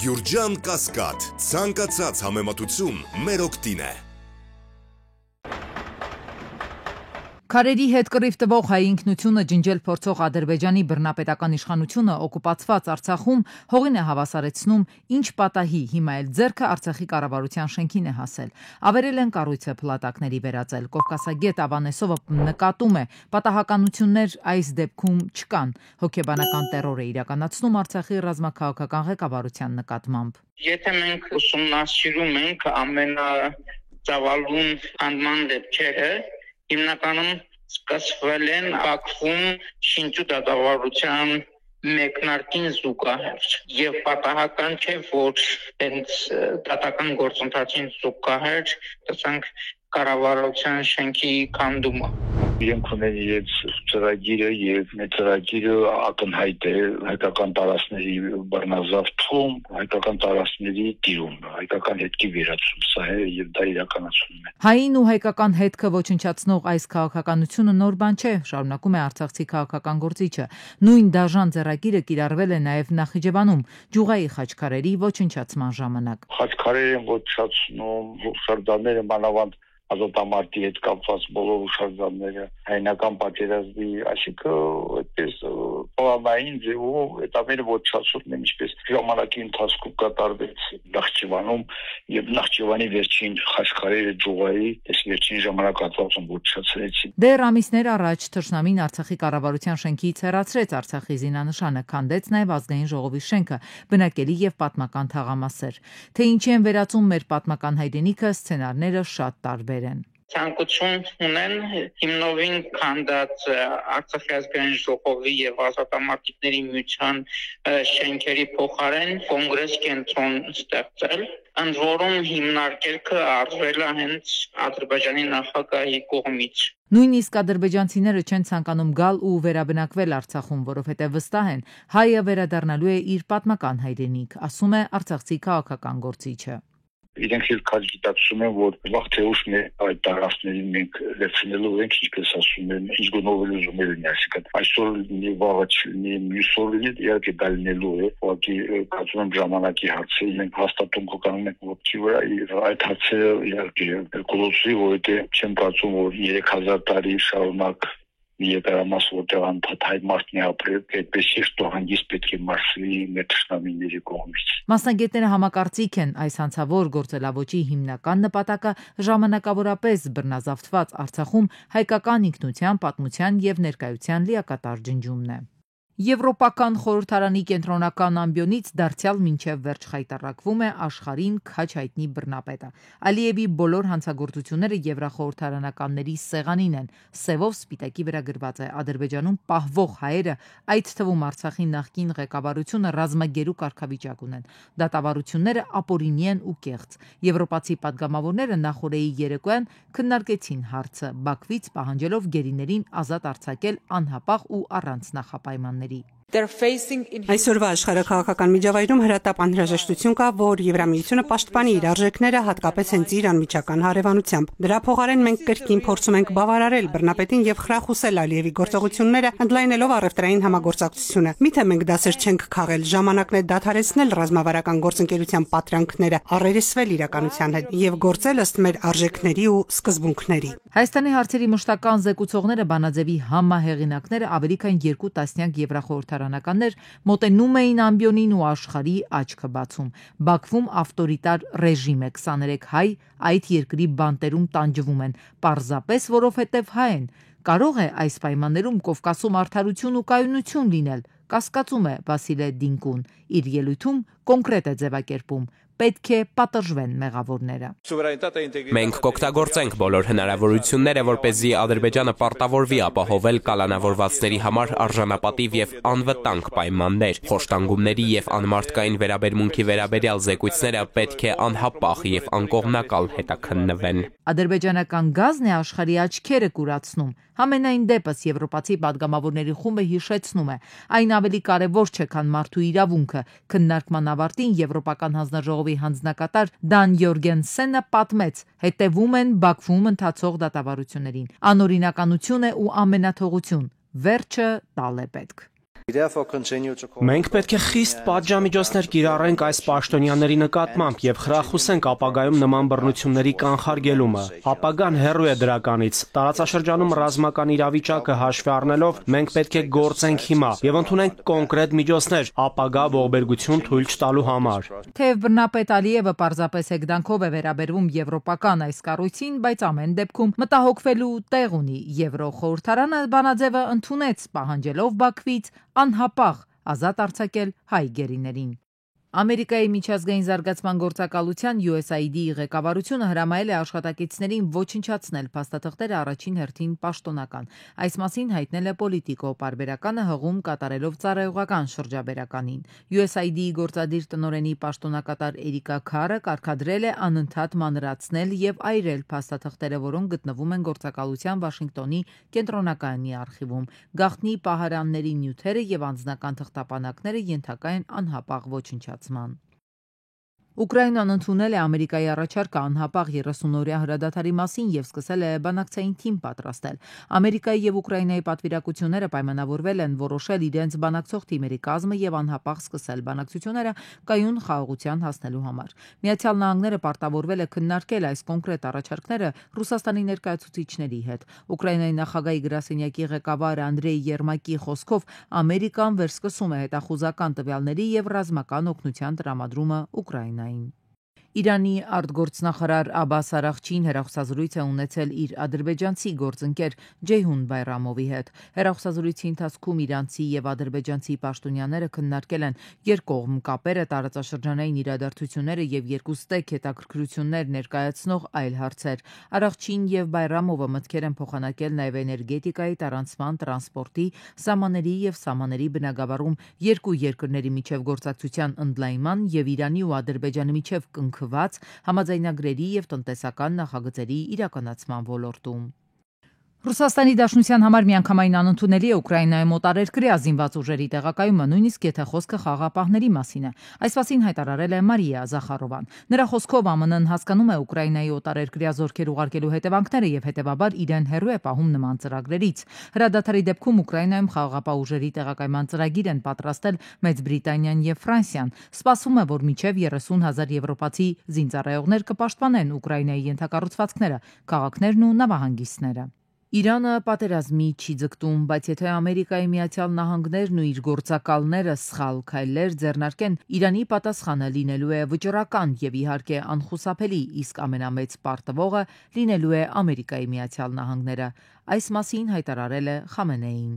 Գյուրջան Կասկադ, ցանկացած համեմատություն մեր օգտին է։ Քարերի հետ կռիվ տվող հայ ինքնությունը ջնջել փորձող Ադրբեջանի բռնապետական իշխանությունը օկուպացված Արցախում հողին է հավասարեցնում ինչ պատահի, հիմա էլ ձեռքը Արցախի կառավարության շենքին է հասել։ Ավերել են կառույցը փլատակների վերածել։ Կովկասագետ Ավանեսովը նկատում է, պատահականություններ այս դեպքում չկան։ Հոգեբանական տերոր է իրականացնում Արցախի ռազմաքաղաքական ղեկավարության նկատմամբ։ Եթե մենք ուսումնասիրում ենք ամենածավալուն անդման դեպքերը, հիմնականում սկսվել են Բաքվում շինչու դատավարության մեկնարկին զուգահեռ եւ պատահական չէ, որ հենց դատական գործընթացին զուգահեռ տեսանք կառավարության շենքի քանդումը։ Իրենք ունեն իրենց ծրագիրը եւ այդ ծրագիրը ակնհայտ է հայկական տարածքների բռնազավթում, հայկական տարածքների տիրում, հայկական հետքի վերացում, սա է եւ դա իրականացնում է։ Հային ու հայկական հետքը ոչնչացնող այս քաղաքականությունը նոր բան չէ, շարունակում է արցախցի քաղաքական գործիչը։ Նույն դաժան ձեռագիրը կիրառվել է նաեւ Նախիջևանում Ջուղայի խաչքարերի ոչնչացման ժամանակ։ Խաչքարեր են ոչնչացնում, հուշարձանները մանավանդ ազատամարտի հետ կապված բոլոր հուշարձանները, հայնական պատերազմի, այսինքն այդպես պլանային ձևով այդ ամենը ոչնչացնում են, ինչպես ժամանակի ընթացքում կատարվեց Նախճիվանում եւ Նախճիվանի վերջին խաչքարերը Ջուղայի այս վերջին ժամանակահատվածում ոչնչացրեցին։ Դեռ ամիսներ առաջ թշնամին Արցախի կառավարության շենքից հեռացրեց Արցախի զինանշանը, քանդեց նաեւ ազգային ժողովի շենքը, բնակելի եւ պատմական թաղամասեր։ Թե ինչի են վերածում մեր պատմական հայրենիքը, սցենարները շատ տարբեր են։ Ցանկություն ունեն հիմնովին քանդած Արցախի ազգային ժողովի եւ ազատամարտիկների միության շենքերի փոխարեն կոնգրես կենտրոն ստեղծել, ընդ որում հիմնարկելքը արվել է հենց Ադրբեջանի նախագահի կողմից։ Նույնիսկ ադրբեջանցիները չեն ցանկանում գալ ու վերաբնակվել Արցախում, որովհետև վստահ են, հայը վերադառնալու է իր պատմական հայրենիք, ասում է արցախցի քաղաքական գործիչը։ Իրենք էլ քաջ գիտակցում են, որ վաղ թե ուշ այդ տարածքներին մենք վերցնելու ենք, ինչպես ասում են, ինչ գնով ուզում են, այսինքն այսօր լինի, վաղը չլինի, մյուս օր լինի, իհարկե դա լինելու է, ուղղակի կարծում եմ ժամանակի հարց է, մենք հաստատում կկանում ենք ոտքի վրա, այդ հարցերը իհարկե կլուծվի, որովհետև չեմ կարծում, որ 3000 տարի շարունակ Եկարամաս որտեղ անդադ հայ մարդն է ապրել, այդպես շեշտ ու հանգիստ պետք է մարսվի մեր թշնամիների կողմից։ Մասնագետները համակարծիք են, այս հանցավոր գործելավոճի հիմնական նպատակը ժամանակավորապես բռնազավթված Արցախում հայկական ինքնության, պատմության եւ ներկայության լիակատար ջնջումն է։ Եվրոպական խորհրդարանի կենտրոնական ամբիոնից դարձյալ մինչև վերջ խայտառակվում է աշխարհին քաջ հայտնի բռնապետը։ Ալիևի բոլոր հանցագործությունները եվրախորհրդարանականների սեղանին են։ Սևով սպիտակի վրա գրված է Ադրբեջանում պահվող հայերը, այդ թվում Արցախի նախկին ղեկավարությունը ռազմագերու կարգավիճակ ունեն։ Դատավարությունները ապօրինի են ու կեղծ։ Եվրոպացի падգամավորները նախորդի երեկոյան քննարկեցին հարցը, Բաքվից պահանջելով գերիներին ազատ արձակել անհապաղ ու առանց նախապայմանների։ Այսօրվա աշխարհաքաղաքական միջավայրում հրատապ անհրաժեշտություն կա, որ Եվրամիությունը պաշտպանի իր արժեքները, հատկապես հենց իր անմիջական հարևանությամբ։ Դրա փոխարեն մենք կրկին փորձում ենք բավարարել բռնապետին եւ խրախուսել Ալիևի գործողությունները, ընդլայնելով առևտրային համագործակցությունը։ Միթե մենք դասեր չենք քաղել, ժամանակն է դադարեցնել ռազմավարական գործընկերության պատրանքները, առերեսվել իրականության հետ եւ գործել ըստ մեր արժեքների ու սկզբունքների։ Հայաստանի հարցերի մշտական զեկուցողները Բանաձևի համահեղինակները ավելի քան 2 տասնյակ եվրախորհրդարանականներ մոտենում էին ամբիոնին ու աշխարհի աչքը բացում։ Բաքվում ավտորիտար ռեժիմ է, 23 հայ այդ երկրի բանտերում տանջվում են, պարզապես որովհետև հայ են։ Կարող է այս պայմաններում Կովկասում արդարություն ու կայունություն լինել, կասկածում է Վասիլե Դինկուն, իր ելույթում կոնկրետ է ձևակերպում։ Պետք է պատժվեն մեղավորները։ Մենք կօգտագործենք բոլոր հնարավորությունները, որպեսզի Ադրբեջանը պարտավորվի ապահովել կալանավորվածների համար արժանապատիվ եւ անվտանգ պայմաններ։ Խոշտանգումների եւ անմարդկային վերաբերմունքի վերաբերյալ զեկույցները պետք է անհապաղ եւ անկողմնակալ հետաքննվեն։ Ադրբեջանական գազն է աշխարհի աչքերը կուրացնում։ Համենայն դեպս եվրոպացի падգամավորների խումբը հիշեցնում է, այն ավելի կարևոր չէ, քան մարդու իրավունքը։ Քննարկման ավարտին Եվրոպական հանձնաժողովի հանձնակատար Դան Յորգենսենը պատմեց, հետևում են Բաքվում ընթացող դատավարություններին։ Անօրինականություն է ու ամենաթողություն, վերջը տալ է պետք։ Մենք պետք է խիստ պատժամիջոցներ կիրառենք այս պաշտոնյաների նկատմամբ եւ խրախուսենք ապագայում նման բռնությունների կանխարգելումը։ Ապագան հեռու է դրականից։ Տարածաշրջանում ռազմական իրավիճակը հաշվի առնելով մենք պետք է գործենք հիմա եւ ընդունենք կոնկրետ միջոցներ ապագա ողբերգություն թույլ չտալու համար։ Թեև բռնապետ Ալիևը պարզապես հեգդանքով է վերաբերվում եվրոպական այս կառույցին, բայց ամեն դեպքում մտահոգվելու տեղ ունի։ Եվրոխորհրդարանը բանաձևը ընդունեց, պահանջելով Բաքվից անհապաղ ազատ արձակել հայ գերիներին։ Ամերիկայի միջազգային զարգացման գործակալության USAID-ի ղեկավարությունը հրամայել է աշխատակիցներին ոչնչացնել փաստաթղթերը առաջին հերթին պաշտոնական։ Այս մասին հայտնել է Պոլիտիկո պարբերականը հղում կատարելով ծառայողական շրջաբերականին։ USAID-ի գործադիր տնօրենի պաշտոնակատար Էրիկա Քարը կարգադրել է անընդհատ մանրացնել եւ այրել փաստաթղթերը, որոնք գտնվում են գործակալության Վաշինգտոնի կենտրոնակայանի արխիվում։ Գաղտնի պահարանների նյութերը եւ անձնական թղթապանակները ենթակա են անհապաղ ոչնչացման։ Ուկրաինան ընդունել է Ամերիկայի առաջարկը անհապաղ 30-օրյա հրադադարի մասին եւ սկսել է բանակցային թիմ պատրաստել։ Ամերիկայի եւ Ուկրաինայի պատվիրակությունները պայմանավորվել են որոշել իրենց բանակցող թիմերի կազմը եւ անհապաղ սկսել բանակցությունները կայուն խաղաղության հասնելու համար։ Միացյալ Նահանգները պարտավորվել է քննարկել այս կոնկրետ առաջարկները Ռուսաստանի ներկայացուցիչների հետ։ Ուկրաինայի նախագահի գրասենյակի ղեկավար Անդրեյ Երմակի խոսքով Ամերիկան վերսկսում է հետախուզական տվյալների եւ ռազմական օգնության տրամադրումը Ուկրաինային։ Իրանի արտգործնախարար Աբբաս Արաղչին հեռախոսազրույց է ունեցել իր ադրբեջանցի գործընկեր Ջեյհուն Բայրամովի հետ։ Հեռախոսազրույցի ընթացքում իրանցի եւ ադրբեջանցի պաշտոնյաները քննարկել են երկկողմ կապերը, տարածաշրջանային իրադարձությունները եւ երկուստեք հետաքրքրություններ ներկայացնող այլ հարցեր։ Արաղչին եւ Բայրամովը մտքեր են փոխանակել նաեւ էներգետիկայի, տարանցման, տրանսպորտի, սահմանների եւ սահմանների բնագավառում երկու երկրների միջև գործակցության ընդլայնման եւ Իրանի ու Ադրբեջանի միջև համաձայնագրերի եւ տնտեսական նախագծերի իրականացման ոլորտում։ Ռուսաստանի Դաշնության համար միանգամայն անընդունելի է Ուկրաինայում օտարերկրյա զինված ուժերի տեղակայումը, նույնիսկ եթե խոսքը խաղաղապահների մասին է։ Այս մասին հայտարարել է Մարիա Զախարովան։ Նրա խոսքով ԱՄՆ-ն հասկանում է Ուկրաինայի օտարերկրյա զորքեր ուղարկելու հետևանքները եւ հետեւաբար իրեն հեռու է պահում նման ծրագրերից։ Հրադադարի դեպքում Ուկրաինայում խաղաղապահ ուժերի տեղակայման ծրագիր են պատրաստել Մեծ Բրիտանիան եւ Ֆրանսիան։ Սպասվում է, որ մինչեւ 30,000 եվրոպացի զինծառայողներ կպաշտպանեն Ուկրաինայի ենթակառուցվածքները, քաղաքներն ու նավահանգիստները։ Իրանը պատերազմի չի ձգտում, բայց եթե Ամերիկայի Միացյալ Նահանգներն ու իր գործակալները սխալ քայլեր ձեռնարկեն, Իրանի պատասխանը լինելու է վճռական եւ իհարկե անխուսափելի, իսկ ամենամեծ պարտվողը լինելու է Ամերիկայի Միացյալ Նահանգները։ Այս մասին հայտարարել է Խամենեին։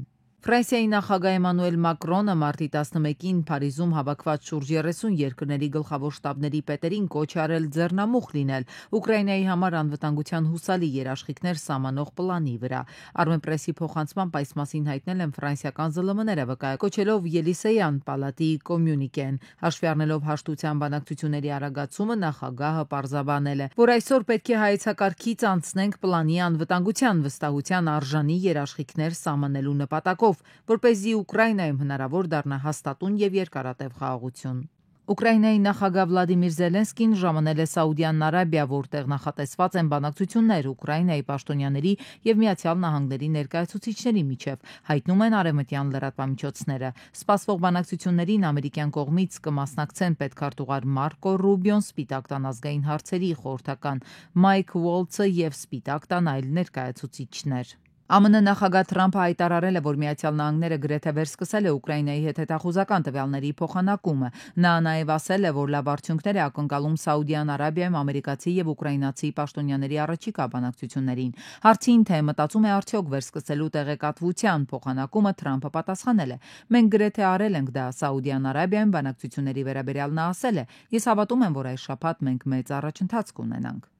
Ֆրանսիայի նախագահ Էմանուել Մակրոնը մարտի 11-ին Փարիզում հավաքված շուրջ 30 երկրների գլխավոր շտաբների պետերին կոչ արել ձեռնամուխ լինել Ուկրաինայի համար անվտանգության հուսալի երաշխիքներ սահմանող պլանի վրա։ Armenpress-ի փոխանցմամբ այս մասին հայտնել են ֆրանսիական ԶԼՄ-ները, վկայակոչելով Ելիսեյան պալատի կոմյունիկեն։ Հաշվի առնելով հաշտության բանակցությունների արագացումը, նախագահը պարզաբանել է, որ այսօր պետք է հայեցակարգից անցնենք պլանի անվտանգության վստահության արժանի երաշխիքներ սահմանելու նպատակով, որպեսզի Ուկրաինայում հնարավոր դառնա հաստատուն եւ երկարատև խաղաղություն։ Ուկրաինայի նախագահ Վլադիմիր Զելենսկին ժամանել է Սաուդյան Արաբիա, որտեղ նախատեսված են բանակցություններ Ուկրաինայի պաշտոնյաների եւ Միացյալ Նահանգների ներկայացուցիչների միջև, հայտնում են արևմտյան լրատվամիջոցները։ Սպասվող բանակցություններին ամերիկյան կողմից կմասնակցեն պետքարտուղար Մարկո Ռուբիոն, Սպիտակ տան ազգային հարցերի խորհրդական Մայք Ուոլցը եւ Սպիտակ տան այլ ներկայացուցիչներ։ ԱՄՆ նախագահ Թրամփը հայտարարել է, որ Միացյալ Նահանգները գրեթե վերսկսել է Ուկրաինայի հետ հետախուզական տվյալների փոխանակումը։ Նա նաև ասել է, որ լավ արդյունքներ է ակնկալում Սաուդյան Արաբիայում ամերիկացի եւ ուկրաինացի պաշտոնյաների առաջիկա բանակցություններին։ Հարցին, թե մտածում է արդյոք վերսկսելու տեղեկատվության փոխանակումը, Թրամփը պատասխանել է. «Մենք գրեթե արել ենք դա Սաուդյան Արաբիայում բանակցությունների վերաբերյալ», նա ասել է. «Ես հավատում եմ, որ այս շաբաթ մենք մեծ առաջընթաց կունենանք»։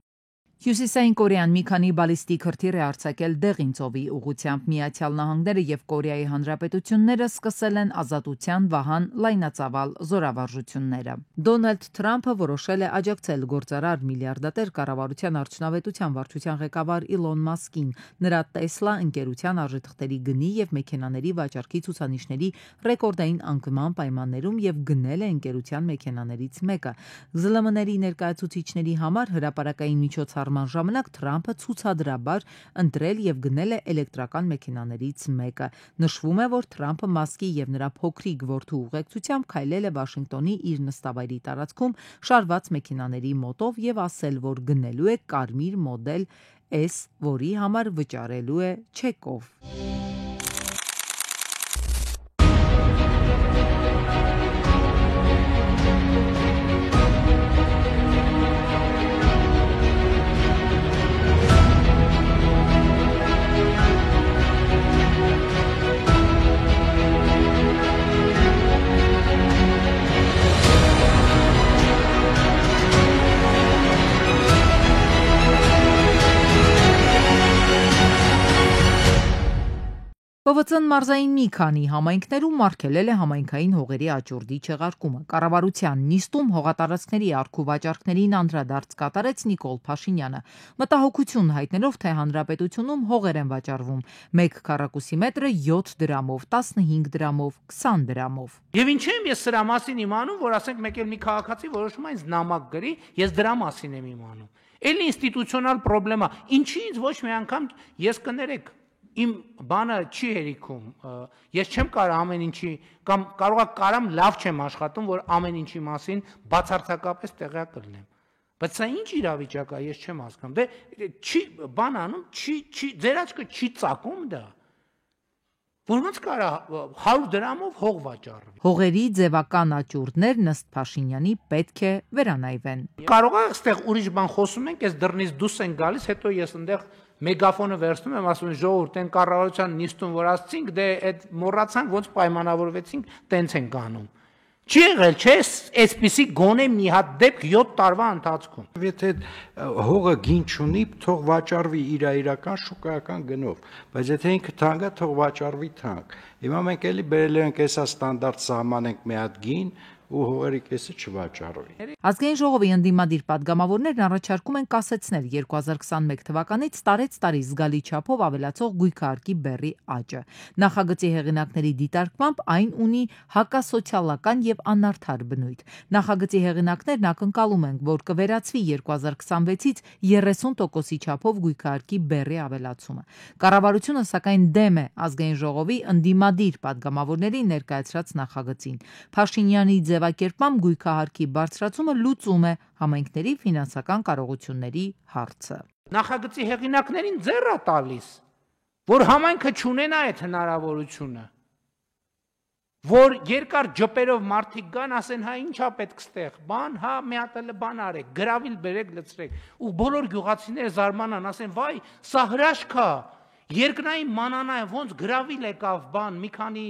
Հյուսիսային Կորեան մի քանի բալիստիկ հրթիռ է արձակել Դեղին ծովի ուղղությամբ։ Միացյալ Նահանգները եւ Կորեայի Հանրապետությունները սկսել են ազատության վահան լայնածավալ զորավարժությունները։ Դոնալդ Թրամփը որոշել է աջակցել գործարար միլիարդատեր կառավարության արդյունավետության վարչության ղեկավար Իլոն Մասկին նրա Տեսլա ընկերության արժեթղթերի գնի եւ մեքենաների վաճառքի ցուցանիշների ռեկորդային անկման պայմաններում եւ գնել է ընկերության մեքենաներից մեկը։ ԶԼՄ-ների ներկայացուցիչների համար հրապարակային միջոցառում վճարման ժամանակ Թրամփը ցուցադրաբար ընտրել եւ գնել է էլեկտրական մեքենաներից մեկը։ Նշվում է, որ Թրամփը Մասկի եւ նրա փոքրիկ որդու ուղեկցությամբ քայլել է Վաշինգտոնի իր նստավայրի տարածքում շարված մեքենաների մոտով եւ ասել, որ գնելու է կարմիր մոդել S, որի համար վճարելու է չեկով։ ՊՎԾ-ն մարզային մի քանի համայնքներում արգելել է համայնքային հողերի աճուրդի չեղարկումը։ Կառավարության նիստում հողատարածքների առք ու վաճառքներին անդրադարձ կատարեց Նիկոլ Փաշինյանը, մտահոգություն հայտնելով, թե հանրապետությունում հողեր են վաճառվում 1 քառակուսի մետրը 7 դրամով, 15 դրամով, 20 դրամով։ Եվ ինչու եմ ես սրա մասին իմանում, որ ասենք մեկ էլ մի քաղաքացի որոշում է ինձ նամակ գրի, ես դրա մասին եմ իմանում։ Էլի ինստիտուցիոնալ պրոբլեմա, ինչի ինձ ոչ մի անգամ ես կներեք Իմ բանը չի հերիքում, ես չեմ կարող ամեն ինչի, կամ կարամ լավ չեմ աշխատում, որ ամեն ինչի մասին բացարձակապես տեղյակ լինեմ։ Բայց սա ինչ իրավիճակ է, ես չեմ հասկանում։ Դե չի բան անում, ձեր աչքը չի ծակում դա։ Որ ոնց կարա 100 դրամով հող վաճառվի։ Հողերի ձևական աճուրդներն ըստ Փաշինյանի պետք է վերանայվեն։ Կարող է այստեղ ուրիշ բան խոսում ենք, ես դռնից դուրս են գալիս, հետո ես այնտեղ մեգաֆոնը վերցնում եմ, ասում եմ ժողովուրդ, այն կառավարության նիստում որ ասցինք, դե այդ մոռացանք, ոնց պայմանավորվեցինք, տենց ենք անում։ Չի եղել, չէ, այսպիսի գոնե մի հատ դեպք 7 տարվա ընթացքում։ Եթե հողը գին չունի, թող վաճառվի իր իրական շուկայական գնով, բայց եթե ինքը թանկ է, թող վաճառվի թանկ։ Հիմա մենք էլի բերել ենք հեսա ստանդարտ սահմանենք մի հատ գին ու հողերի կեսը չվաճառվի։ Ազգային ժողովի ընդդիմադիր падգամավորներն առաջարկում են կասեցնել 2021 թվականից տարեց-տարի զգալի չափով ավելացող գույքահարկի բեռի աճը։ Նախագծի հեղինակների դիտարկմամբ այն ունի հակասոցիալական եւ անարդար բնույթ։ Նախագծի հեղինակներն ակնկալում են, որ կվերացվի 2026-ից 30%-ի չափով գույքահարկի բեռի ավելացումը։ Կառավարությունը սակայն դեմ է ազգային ժողովի ընդդիմադիր падգամավորների ներկայացրած նախագծին։ Փաշինյանի ձևակերպմամբ գույքահարկի բարձրացումը լուծում է համայնքների ֆինանսական կարողությունների հարցը։ Նախագծի հեղինակներին ձեռ է տալիս, որ համայնքը չունենա այդ հնարավորությունը, որ երկար ջպերով մարդիկ գան, ասեն, հա ինչա պետք ստեղ, բան, հա մի հատ էլ բան արեք, գրավիլ բերեք, լցրեք, ու բոլոր գյուղացիները զարմանան, ասեն, վայ, սա հրաշք է, երկնային մանանա է, ոնց գրավիլ եկավ, բան, մի քանի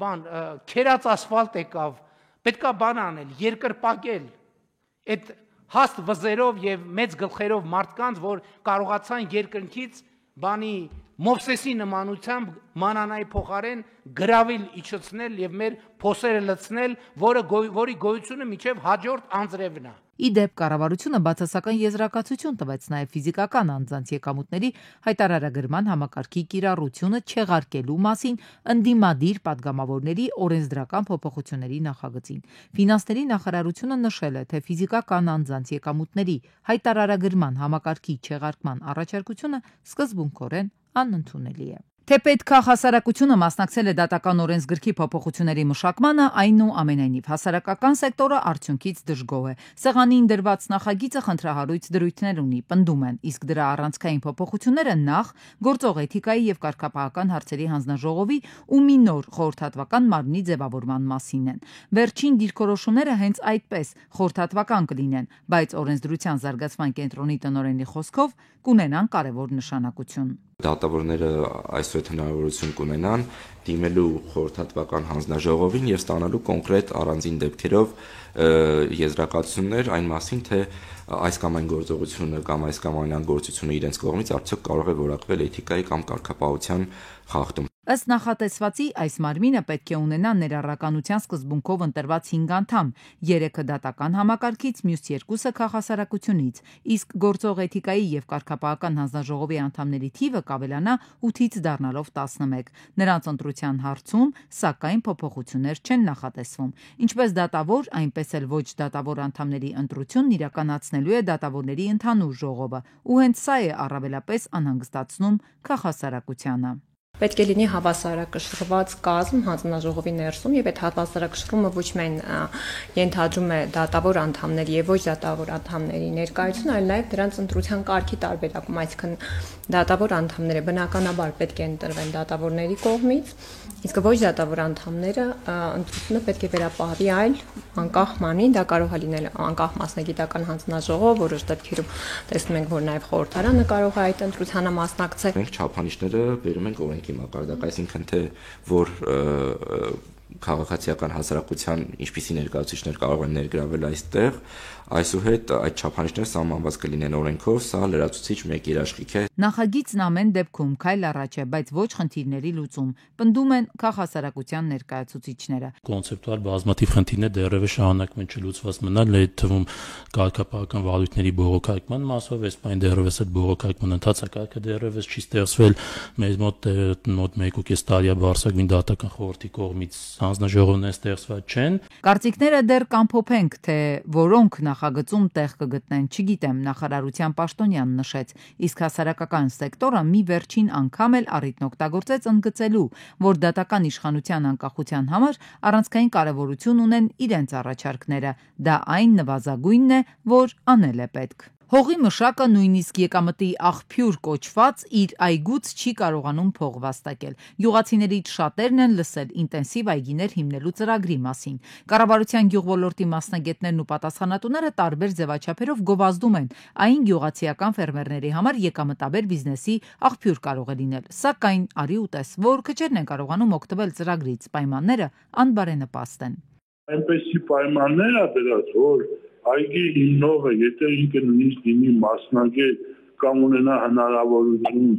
բան, քերած ասֆալտ եկավ, պետքա բան անել, երկրպագել, այդ հաստ վզերով եւ մեծ գլխերով մարդկանց, որ կարողացան երկնքից բանի Մովսեսի նմանությամբ մանանայի փոխարեն գրավիլ իջեցնել եւ մեր փոսերը լցնել, որի գոյությունը միջև հաջորդ անձրևն է։ Իդեպ կառավարությունը բացասական եզրակացություն տվեց նաև ֆիզիկական անձանց եկամուտների հայտարարագրման համակարգի կիրառությունը չեղարկելու մասին ընդդիմադիր падգամավորների օրենսդրական փոփոխությունների նախագծին։ Ֆինանսների նախարարությունը նշել է, թե ֆիզիկական անձանց եկամուտների հայտարարագրման համակարգի չեղարկման առաջարկությունը սկզբունքորեն անընդունելի է։ Թե պետքա հասարակությունը մասնակցել է դատական օրենսգրքի փոփոխությունների մշակմանը, այնուամենայնիվ հասարակական սեկտորը արդյունքից դժգոհ է։ Սեղանին դրված նախագիծը խնդրահարույց դրույթներ ունի, պնդում են, իսկ դրա առանցքային փոփոխությունները նախ գործող էթիկայի եւ կարգապահական հարցերի հանձնաժողովի ու մի նոր խորհրդատվական մարմնի ձևավորման մասին են։ Վերջին դիրքորոշումները հենց այդպես խորհրդատվական կլինեն, բայց օրենսդրության զարգացման կենտրոնի տնօրենի խոսքով կունենան կարևոր նշանակություն։ Դատավորները այսօր հնարավորություն կունենան դիմելու խորհրդատվական հանձնաժողովին եւ ստանալու կոնկրետ առանձին դեպքերով եզրակացություններ այն մասին, թե այս կամ այն գործողությունը կամ այս կամ այն գործությունը իրենց կողմից արդյոք կարող է որակվել էթիկայի կամ կարգապահության խախտում։ Ըստ նախատեսվածի այս մարմինը պետք է ունենա ներառականության սկզբունքով ընտրված 5 անդամ, 3-ը դատական համակարգից, մյուս 2-ը քաղաքասարակությունից, իսկ գործող էթիկայի եւ կարգապահական հանձնաժողովի անդամների թիվը կավելանա 8-ից դառնալով 11։ Նրանց ընտրության հարցում, սակայն փոփոխություններ չեն նախատեսվում։ Ինչպես դատավոր, այնպես էլ ոչ դատավոր անդամների ընտրությունն իրականացնելու է դատավորների ընդհանուր ժողովը, ու հենց սա է առավելապես անհանգստացնում քաղաքասարակությանը։ Պետք է լինի հավասարակշռված կազմ հանձնաժողովի ներսում եւ այդ հավասարակշռումը ոչ միայն ենթադրում է դատավոր անդամների եւ ոչ դատավոր անդամների ներկայությունը, այլ նաեւ դրանց ընտրության կարգի տարբերակում, այսինքն դատավոր անդամները բնականաբար պետք է ընտրվեն դատավորների կողմից, իսկ ոչ դատավոր անդամները ընտրությունը պետք է վերապահվի այլ անկախ մանրին, դա կարող է լինել անկախ մասնագիտական հանձնաժողով, որոշ դեպքերում տեսնում ենք, որ նաեւ խորհրդարանը կարող է այդ ընտրությանը մասնակցել։ Մենք չափանիշները բերում ենք օրենքի մակարդակ, այսինքն թե որ քաղաքացիական հասարակության ինչպիսի ներկայացուցիչներ կարող են ներգրավել այստեղ, այսուհետ այդ չափանիշները սահմանված կլինեն օրենքով, սա լրացուցիչ մեկ երաշխիք է։ Նախագիծն ամեն դեպքում քայլ առաջ է, բայց ոչ խնդիրների լուծում, պնդում են քաղաքասարակության ներկայացուցիչները։ Կոնցեպտուալ բազմաթիվ խնդիրներ դեռևս շարունակում են չլուծված մնալ, այդ թվում քաղաքապահական վարույթների բողոքարկման մասով, այսպես դեռևս այդ բողոքարկման ընթացակարգը դեռևս չի ստեղծվել, մեր մոտ 1.5 տարի է բարձրագույն դատական խորհրդի կողմից հանձնաժողովներ ստեղծված չեն։ Կարծիքները դեռ կամփոփենք, թե որոնք նախագծում տեղ կգտնեն, չգիտեմ, նախարարության պաշտոնյան նշեց, իսկ հասարակական սեկտորը մի վերջին անգամ էլ առիթն օգտագործեց ընդգծելու, որ դատական իշխանության անկախության համար առանցքային կարևորություն ունեն իրենց առաջարկները, դա այն նվազագույնն է, որ անել է պետք։ Հողի մշակը նույնիսկ եկամտի աղբյուր կոչված իր այգուց չի կարողանում փող վաստակել։ Գյուղացիներից շատերն են լսել ինտենսիվ այգիներ հիմնելու ծրագրի մասին։ Կառավարության գյուղոլորտի մասնագետներն ու պատասխանատուները տարբեր ձևաչափերով գովազդում են։ Այն գյուղացիական ֆերմերների համար եկամտաբեր բիզնեսի աղբյուր կարող է լինել։ Սակայն արի ու տես, որ քչերն են կարողանում օգտվել ծրագրից, պայմանները անբարենպաստ են։ Այնպեսի պայմաններ ա դրած, որ այգի հիմնողը, եթե ինքը նույնիսկ լինի մասնագետ կամ ունենա հնարավորություն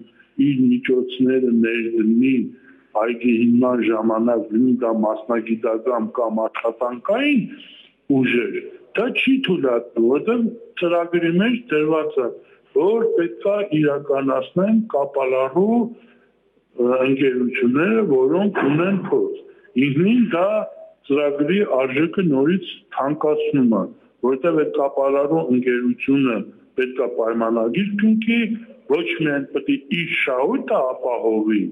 իր միջոցները ներդնի այգի հիմնման ժամանակ, լինի դա մասնագիտական կամ աշխատանքային ուժեր, դա չի թույլատրվում, որտեղ ծրագրի մեջ դրված է, որ պետք է իրականացնեն կապալառու ընկերությունները, որոնք ունեն փորձ։ Ինքնին դա ծրագրի արժեքը նորից թանկացնում է, որտեղ այդ կապալառու ընկերությունը պետք է պայմանագիր կնքի, ոչ միայն պետք է իր շահույթը ապահովի,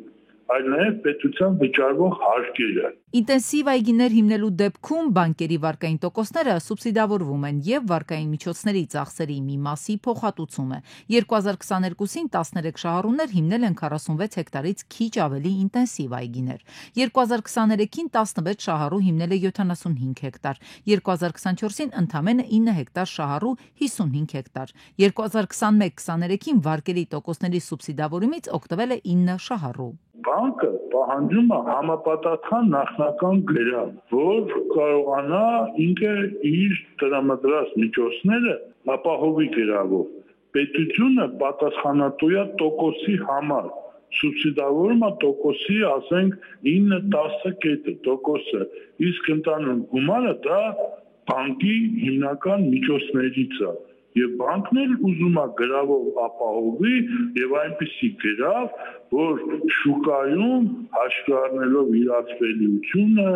այլ նաև պետության վճարվող հարկերը։ Ինտենսիվ այգիներ հիմնելու դեպքում բանկերի վարկային տոկոսները սուբսիդավորվում են եւ վարկային միջոցների ծախսերի մի մասի փոխհատուցումը։ 2022-ին 13 շահառուներ հիմնել են 46 հեկտարից քիչ ավելի ինտենսիվ այգիներ։ 2023-ին 16 շահառու հիմնել է 75 հեկտար, 2024-ին ընդամենը 9 հեկտար շահառու 55 հեկտար, 2021-23-ին վարկերի տոկոսների սուբսիդավորումից օգտվել է 9 շահառու։ Բանկը պահանջում է համապատասխան նախնական գրավ, որ կարողանա ինքը իր տրամադրած միջոցները ապահովի գրավով։ Պետությունը պատասխանատու է տոկոսի համար, սուբսիդավորումը տոկոսի, ասենք 9-10 կետը տոկոսը, իսկ ընդհանուր գումարը դա բանկի հիմնական միջոցներից է։ Եվ բանկն էլ ուզում է գրավով ապահովի եւ այնպիսի գրավ, որ շուկայում հաշվի առնելով իրացվելիությունը,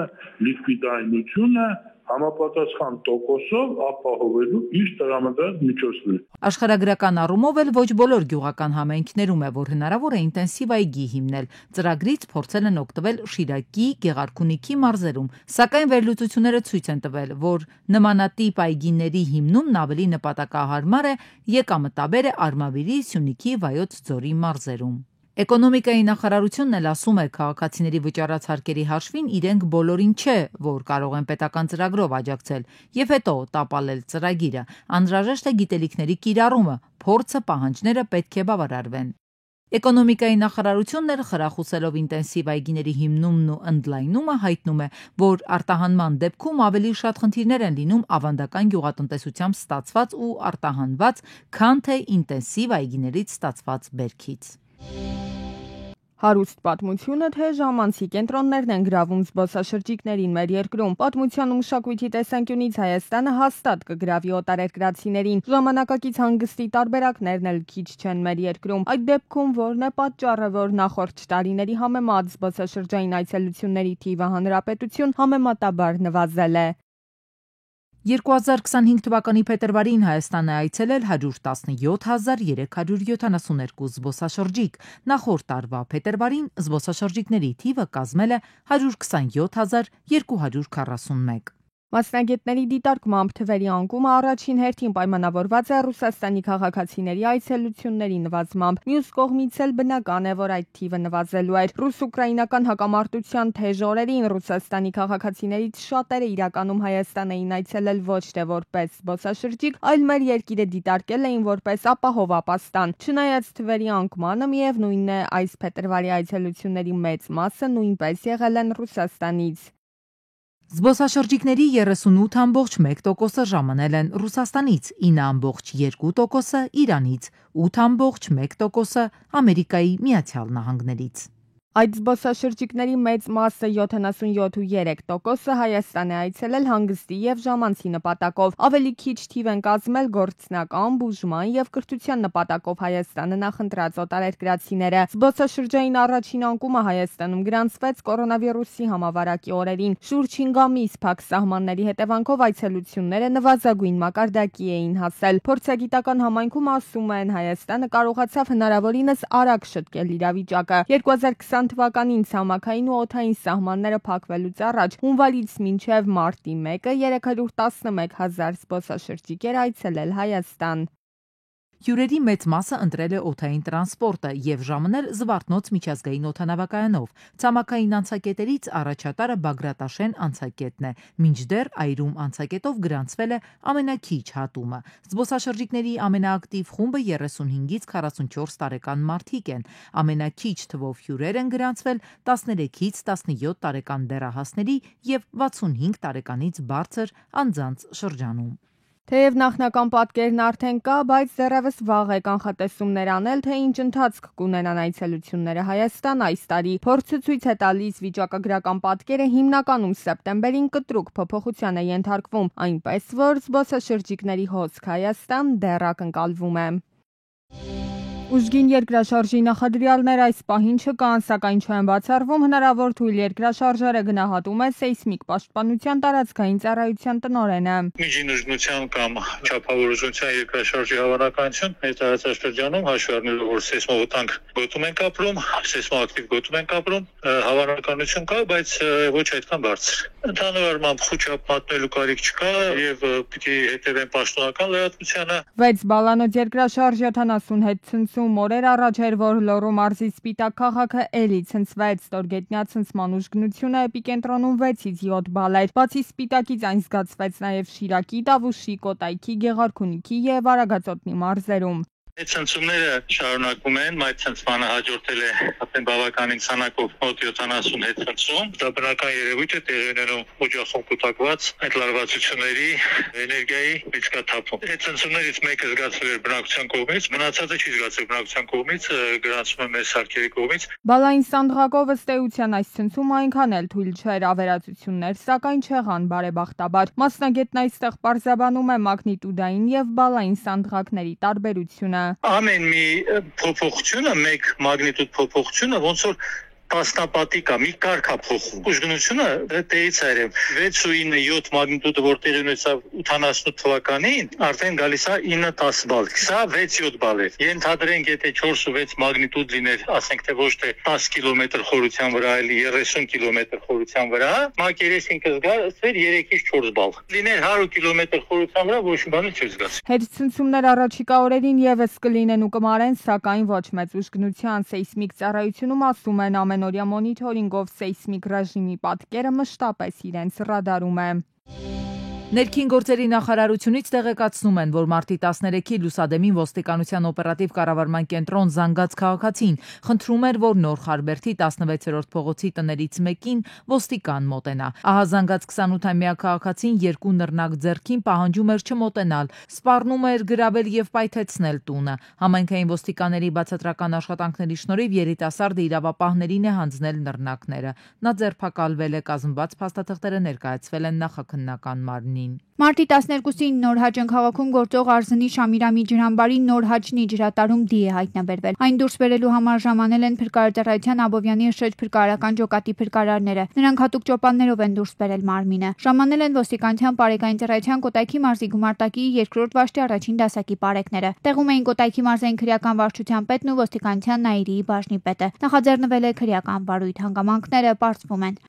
լիկվիդայնությունը համապատասխան տոկոսով ապահովելու իր տրամադրած միջոցները։ Աշխարհագրական առումով էլ ոչ բոլոր գյուղական համայնքներում է, որ հնարավոր է ինտենսիվ այգի հիմնել։ Ծրագրից փորձել են օգտվել Շիրակի, Գեղարքունիքի մարզերում, սակայն վերլուծությունները ցույց են տվել, որ նմանատիպ այգիների հիմնումն ավելի նպատակահարմար է, եկամտաբեր է Արմավիրի, Սյունիքի, Վայոց ձորի մարզերում։ Էկոնոմիկայի նախարարությունն էլ ասում է, քաղաքացիների վճարած հարկերի հաշվին իրենք բոլորին չէ, որ կարող են պետական ծրագրով աջակցել եւ հետո տապալել ծրագիրը։ Անհրաժեշտ է գիտելիքների կիրառումը, փորձը, պահանջները պետք է բավարարվեն։ Էկոնոմիկայի նախարարությունն էլ խրախուսելով ինտենսիվ այգիների հիմնումն ու ընդլայնումը հայտնում է, որ արտահանման դեպքում ավելի շատ խնդիրներ են լինում ավանդական գյուղատնտեսությամբ ստացված ու արտահանված, քան թե ինտենսիվ այգիներից ստացված բերքից։ Հարուստ պատմությունը, թե ժամանցի կենտրոններն են գրավում զբոսաշրջիկներին մեր երկրում։ Պատմության ու մշակույթի տեսանկյունից Հայաստանը հաստատ կգրավի օտարերկրացիներին։ Ժամանակակից հանգստի տարբերակներն էլ քիչ չեն մեր երկրում։ Այդ դեպքում ո՞րն է պատճառը, որ նախորդ տարիների համեմատ զբոսաշրջային այցելությունների թիվը հանրապետություն համեմատաբար նվազել է։ 2025 թվականի փետրվարին Հայաստան է այցելել 117,372 զբոսաշրջիկ, նախորդ տարվա փետրվարին զբոսաշրջիկների թիվը կազմել է 120,241։ Մասնագետների դիտարկմամբ թվերի անկումը առաջին հերթին պայմանավորված է Ռուսաստանի քաղաքացիների այցելությունների նվազմամբ։ Մյուս կողմից էլ բնական է, որ այդ թիվը նվազելու էր։ Ռուս-ուկրաինական հակամարտության թեժ օրերին Ռուսաստանի քաղաքացիներից շատերը իրականում Հայաստան էին այցելել ոչ թե որպես զբոսաշրջիկ, այլ մեր երկիրը դիտարկել էին որպես ապահով ապաստան։ Չնայած թվերի անկմանը, միևնույն է, այս փետրվարի այցելությունների մեծ մասը նույնպես եղել են Ռուսաստանից։ Զբոսաշրջիկների 38,1%-ը ժամանել են Ռուսաստանից, 9,2%-ը Իրանից, 8,1%-ը Ամերիկայի Միացյալ Նահանգներից։ Այդ զբոսաշրջիկների մեծ մասը 77,3%-ը Հայաստան է այցելել հանգստի եւ ժամանցի նպատակով։ Ավելի քիչ թիվ են կազմել գործնական, բուժման եւ կրթության նպատակով Հայաստանը նախընտրած օտարերկրացիները։ Զբոսաշրջային առաջին անկումը Հայաստանում գրանցվեց կորոնավիրուսի համավարակի օրերին։ Շուրջ 5 ամիս փակ սահմանների հետևանքով այցելությունները նվազագույն մակարդակի էին հասել։ Փորձագիտական համայնքում ասում են, Հայաստանը կարողացավ հնարավորինս արագ շտկել իրավիճակը։ 2020 թվականին ցամաքային ու օդային սահմանները փակվելուց առաջ հունվարից մինչև մարտի 1-ը 311,000 զբոսաշրջիկ էր այցելել Հայաստան։ Հյուրերի մեծ մասը ընտրել է օդային տրանսպորտը եւ ժամանել Զվարթնոց միջազգային օդանավակայանով։ Ցամաքային անցակետերից առաջատարը Բագրատաշեն անցակետն է, մինչդեռ այրում անցակետով գրանցվել է ամենաքիչ հատումը։ Զբոսաշրջիկների ամենաակտիվ խումբը 35-ից 44 տարեկան մարդիկ են։ Ամենաքիչ թվով հյուրեր են գրանցվել 13-ից 17 տարեկան դեռահասների եւ 65 տարեկանից բարձր անձանց շրջանում։ Թեև նախնական պատկերն արդեն կա, բայց դեռևս վաղ է կանխատեսումներ անել, թե ինչ ընթացք կունենան այցելությունները Հայաստան այս տարի։ Փորձը ցույց է տալիս, վիճակագրական պատկերը հիմնականում սեպտեմբերին կտրուկ փոփոխության է ենթարկվում, այնպես որ զբոսաշրջիկների հոսք Հայաստան դեռ ակնկալվում է։ Ուժգին երկրաշարժի նախադրյալներ այս պահին չկան, սակայն չեն բացառվում հնարավոր թույլ երկրաշարժերը գնահատում է սեյսմիկ պաշտպանության տարածքային ծառայության տնօրենը։ Միջին ուժգնության կամ չափավոր ուժգնության երկրաշարժի հավանականություն մեր տարածաշրջանում հաշվի առնելով որ սեյսմովտանգ գոտում ենք ապրում, սեյսմոակտիվ գոտում ենք ապրում, հավանականություն կա, բայց ոչ այդքան բարձր։ Ընդհանուր առմամբ խոչապ մատնելու կարիք չկա եւ պիտի հետեւեն պաշտոնական լրատվությանը։ 6 բալանոց երկրաշարժ 70 հետ Օրեր առաջ էր, որ Լոռու մարզի Սպիտակ քաղաքը էլի ցնցվեց, ստորգետնյա ցնցման ուժգնությունը էպիկենտրոնում 6-ից 7 բալ էր։ Բացի Սպիտակից այն զգացվեց նաև Շիրակի, Տավուշի, Կոտայքի, Գեղարքունիքի եւ Արագածոտնի մարզերում։ Այդ ցնցումները շարունակվում են, այդ ցնցմանը հաջորդել է արդեն բավականին քանակով մոտ 70 հետ ցնցում։ Դա բնական երևույթ է տեղի ունենում օջախում կուտակված այդ լարվածությունների էներգիայի միջկաթափում։ Այդ ցնցումներից մեկը զգացվել է բնակության կողմից, մնացածը չի զգացվել բնակության կողմից, գրանցվում է մեր սարքերի կողմից։ Բալային սանդղակով ըստ էության այս ցնցումը այնքան էլ թույլ չէր, ավերածություններ սակայն չեղան բարեբախտաբար։ Մասնագետն այստեղ պարզաբանում է մագնիտուդային եւ բալային սանդղակների տարբերությունը։ Ամեն մի փոփոխությունը, մեկ մագնիտուդ փոփոխությունը ոնց որ տասնապատիկ է, մի կարգ է փոխում։ Ուժգնությունը դեից այրև 6 ու 9, 7 մագնիտուդը որ տեղի ունեցավ 88 թվականին, արդեն գալիս է 9-10 բալ։ Սա 6-7 բալ է։ Ենթադրենք, եթե 4 ու 6 մագնիտուդ լիներ, ասենք թե ոչ թե 10 կիլոմետր խորության վրա, այլ 30 կիլոմետր խորության վրա, մակերեսին կզգացվեր 3-ից 4 բալ։ Լիներ 100 կիլոմետր խորության վրա, ոչ մի բան չի զգացի։ Հետցնցումներ առաջիկա օրերին եւս կլինեն ու կմարեն, սակայն ոչ մեծ ուժգնության սեյսմիկ ծառայությունում ասում են ամենօրյա մոնիթորինգով սեյսմիկ ռեժիմի պատկերը մշտապես իրենց ռադարում է։ Ներքին գործերի նախարարությունից տեղեկացնում են, որ մարտի 13-ի լուսադեմին ոստիկանության օպերատիվ կառավարման կենտրոն զանգած քաղաքացին խնդրում էր, որ Նոր Խարբերդի 16-րդ փողոցի տներից մեկին ոստիկան մոտենա։ Ահա զանգած 28-ամյա քաղաքացին երկու նռնակ ձեռքին պահանջում էր չմոտենալ, սպառնում էր գրավել եւ պայթեցնել տունը։ Համայնքային ոստիկանների բացատրական աշխատանքների շնորհիվ երիտասարդը իրավապահներին է հանձնել նռնակները։ Նա ձերբակալվել է, կազմված փաստաթղթերը ներկայացվել են նախաքննական մարմնին։ Մարտի 12-ին Նորհաճն քաղաքում գործող Արզնի Շամիրամի ջրամբարի Նորհաճնի ջրատարում դի է հայտնաբերվել։ Այն դուրս բերելու համար ժամանել են փրկարարության Աբովյանի շեջ փրկարարական ջոկատի փրկարարները։ Նրանք հատուկ ճոպաններով են դուրս բերել մարմինը։ Ժամանել են ոստիկանության Պարեկային ծառայության Կոտայքի մարզի գումարտակի 2-րդ վաշտի առաջին դասակի պարեկները։ Տեղում էին Կոտայքի մարզային քրեական վարչության պետն ու ոստիկանության Նաիրիի բաժնի պետը։ Նախաձեռնվել է քրեական վարույթ, հանգամանքները պարզվում են։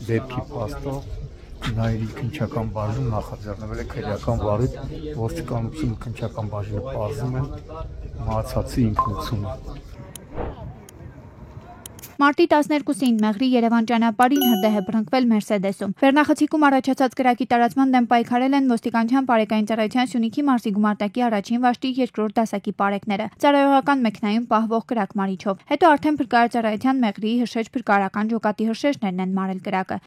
Դեպքի փաստով Նաիրի քննչական բաժնում նախաձեռնվել է քրեական վարույթ, ոստիկանության քննչական բաժինը պարզում են մահացածի ինքնությունը։ Մարտի 12-ին Մեղրի Երևան ճանապարհին հրդեհ է բռնկվել Մերսեդեսում։ Վերնախցիկում առաջացած կրակի տարածման դեմ պայքարել են ոստիկանության Պարեկային ծառայության Սյունիքի մարզի գումարտակի առաջին վաշտի 2-րդ դասակի պարեկները։ Ծառայողական մեքենայում պահվող կրակմարիչով։ Հետո արդեն փրկարարության Մեղրիի հրշեջ փրկարարական ջոկատի հրշեջներն են մարել կրակը։